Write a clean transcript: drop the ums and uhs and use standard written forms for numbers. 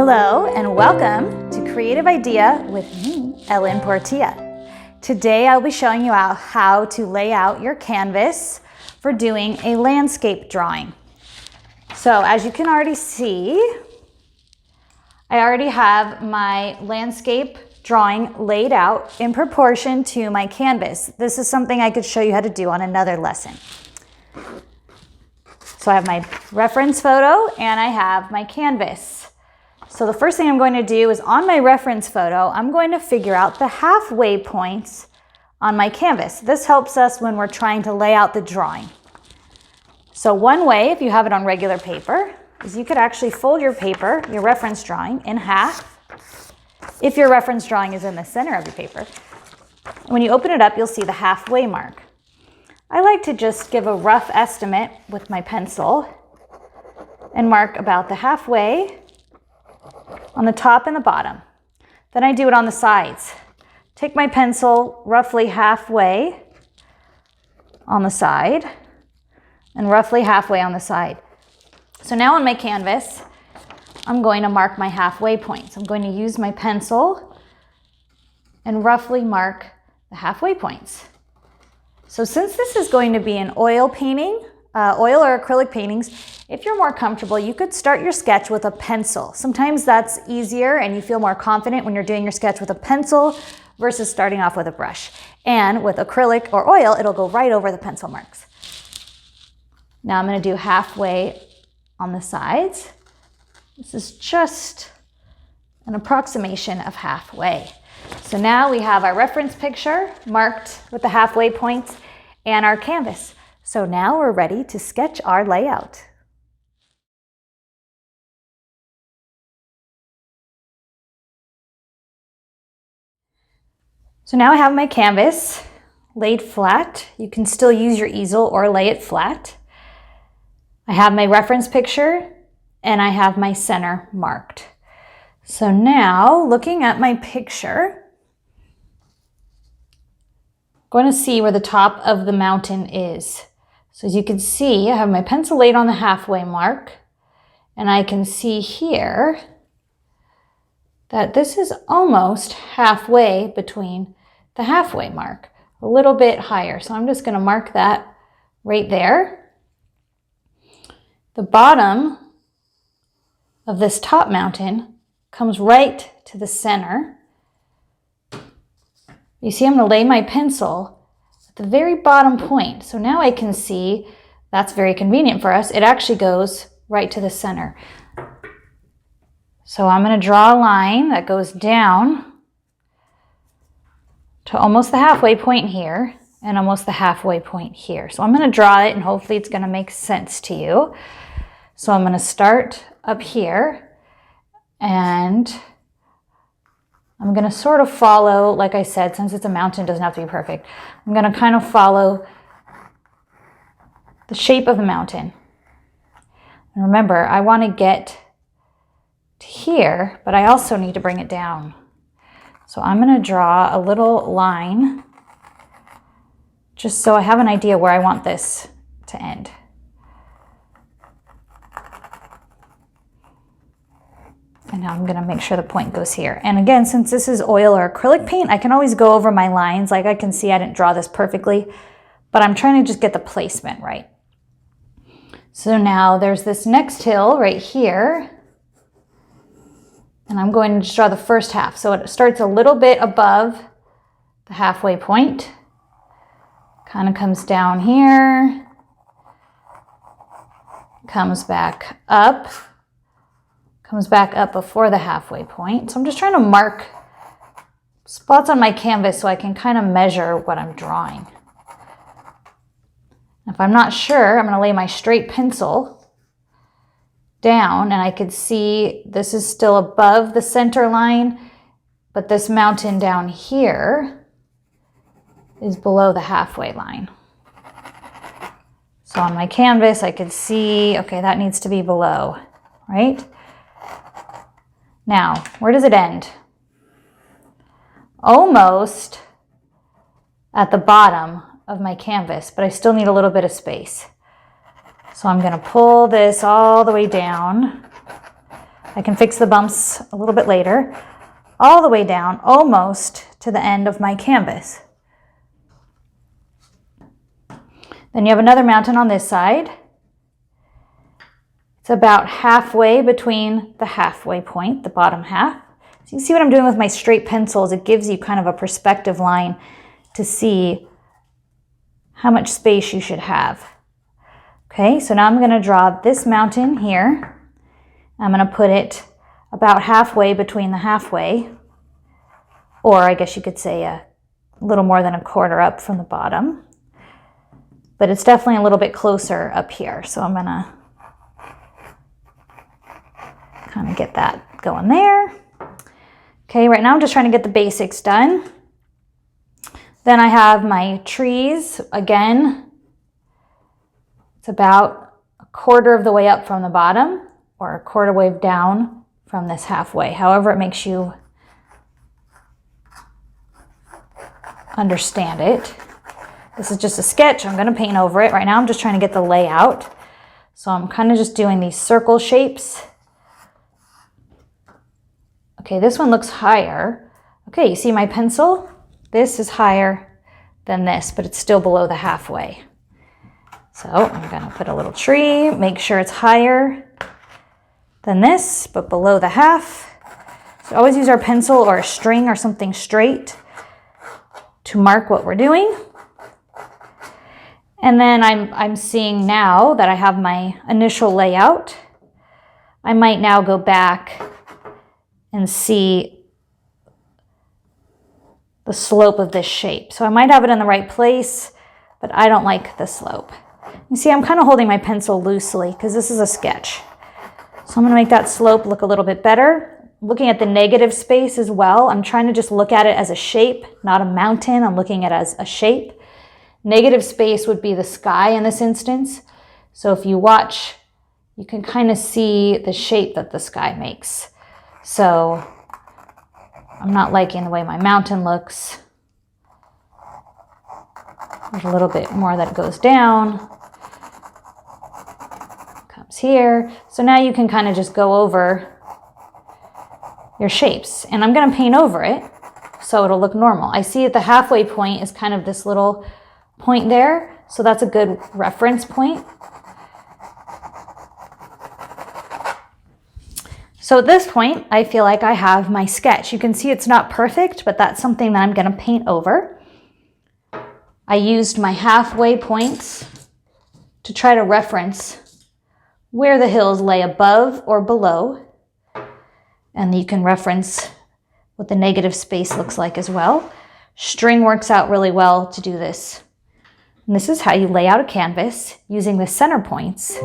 Hello and welcome to Creative Idea with me, Ellen Portilla. Today I'll be showing you how to lay out your canvas for doing a landscape drawing. So as you can already see, I already have my landscape drawing laid out in proportion to my canvas. This is something I could show you how to do on another lesson. So I have my reference photo and I have my canvas. So the first thing I'm going to do is on my reference photo, I'm going to figure out the halfway points on my canvas. This helps us when we're trying to lay out the drawing. So one way, if you have it on regular paper, is you could actually fold your paper, your reference drawing, in half. If your reference drawing is in the center of your paper. When you open it up, you'll see the halfway mark. I like to just give a rough estimate with my pencil and mark about the halfway on the top and the bottom. Then I do it on the sides. Take my pencil roughly halfway on the side and roughly halfway on the side. So now on my canvas, I'm going to mark my halfway points. I'm going to use my pencil and roughly mark the halfway points. So since this is going to be an oil painting, oil or acrylic paintings, if you're more comfortable, you could start your sketch with a pencil. Sometimes that's easier and you feel more confident when you're doing your sketch with a pencil versus starting off with a brush. And with acrylic or oil, it'll go right over the pencil marks. Now I'm going to do halfway on the sides. This is just an approximation of halfway. So now we have our reference picture marked with the halfway points and our canvas. So now we're ready to sketch our layout. So now I have my canvas laid flat. You can still use your easel or lay it flat. I have my reference picture and I have my center marked. So now looking at my picture, I'm going to see where the top of the mountain is. So as you can see, I have my pencil laid on the halfway mark and I can see here that this is almost halfway between the halfway mark, a little bit higher. So I'm just going to mark that right there. The bottom of this top mountain comes right to the center. You see, I'm going to lay my pencil at the very bottom point. So now I can see that's very convenient for us. It actually goes right to the center. So I'm going to draw a line that goes down to almost the halfway point here and almost the halfway point here. So I'm going to draw it and hopefully it's going to make sense to you. So I'm going to start up here and I'm going to sort of follow, like I said, since it's a mountain, it doesn't have to be perfect. I'm going to kind of follow the shape of the mountain. And remember, I want to get to here, but I also need to bring it down. So I'm going to draw a little line just so I have an idea where I want this to end. And now I'm going to make sure the point goes here. And again, since this is oil or acrylic paint, I can always go over my lines. Like I can see I didn't draw this perfectly, but I'm trying to just get the placement right. So now there's this next hill right here. And I'm going to just draw the first half. So it starts a little bit above the halfway point. Kind of comes down here. Comes back up. Comes back up before the halfway point. So I'm just trying to mark spots on my canvas so I can kind of measure what I'm drawing. If I'm not sure, I'm going to lay my straight pencil down and I could see this is still above the center line, but this mountain down here is below the halfway line. So on my canvas, I could see, okay, that needs to be below, right? Now, where does it end? Almost at the bottom of my canvas, but I still need a little bit of space. So I'm going to pull this all the way down I can fix the bumps a little bit later, all the way down almost to the end of my canvas. Then you have another mountain on this side. It's about halfway between the halfway point, the bottom half. So you can see what I'm doing with my straight pencils. It gives you kind of a perspective line to see how much space you should have. Okay, so now I'm going to draw this mountain here. I'm going to put it about halfway between the halfway, or I guess you could say a little more than a quarter up from the bottom. But it's definitely a little bit closer up here. So I'm going to kind of get that going there. Okay, right now I'm just trying to get the basics done. Then I have my trees. Again, it's about a quarter of the way up from the bottom, or a quarter way down from this halfway. However it makes you understand it. This is just a sketch. I'm going to paint over it. Right now I'm just trying to get the layout. So I'm kind of just doing these circle shapes. Okay, this one looks higher. Okay, you see my pencil? This is higher than this, but it's still below the halfway. So I'm going to put a little tree, make sure it's higher than this, but below the half. So always use our pencil or a string or something straight to mark what we're doing. And then I'm seeing now that I have my initial layout, I might now go back and see the slope of this shape. So I might have it in the right place, but I don't like the slope. You see, I'm kind of holding my pencil loosely because this is a sketch. So I'm going to make that slope look a little bit better. Looking at the negative space as well. I'm trying to just look at it as a shape, not a mountain. I'm looking at it as a shape. Negative space would be the sky in this instance. So if you watch, you can kind of see the shape that the sky makes. So I'm not liking the way my mountain looks. There's a little bit more that goes down. Comes here. So now you can kind of just go over your shapes. And I'm going to paint over it so it'll look normal. I see at the halfway point is kind of this little point there. So that's a good reference point. So at this point, I feel like I have my sketch. You can see it's not perfect, but that's something that I'm going to paint over. I used my halfway points to try to reference where the hills lay above or below. And you can reference what the negative space looks like as well. String works out really well to do this. And this is how you lay out a canvas using the center points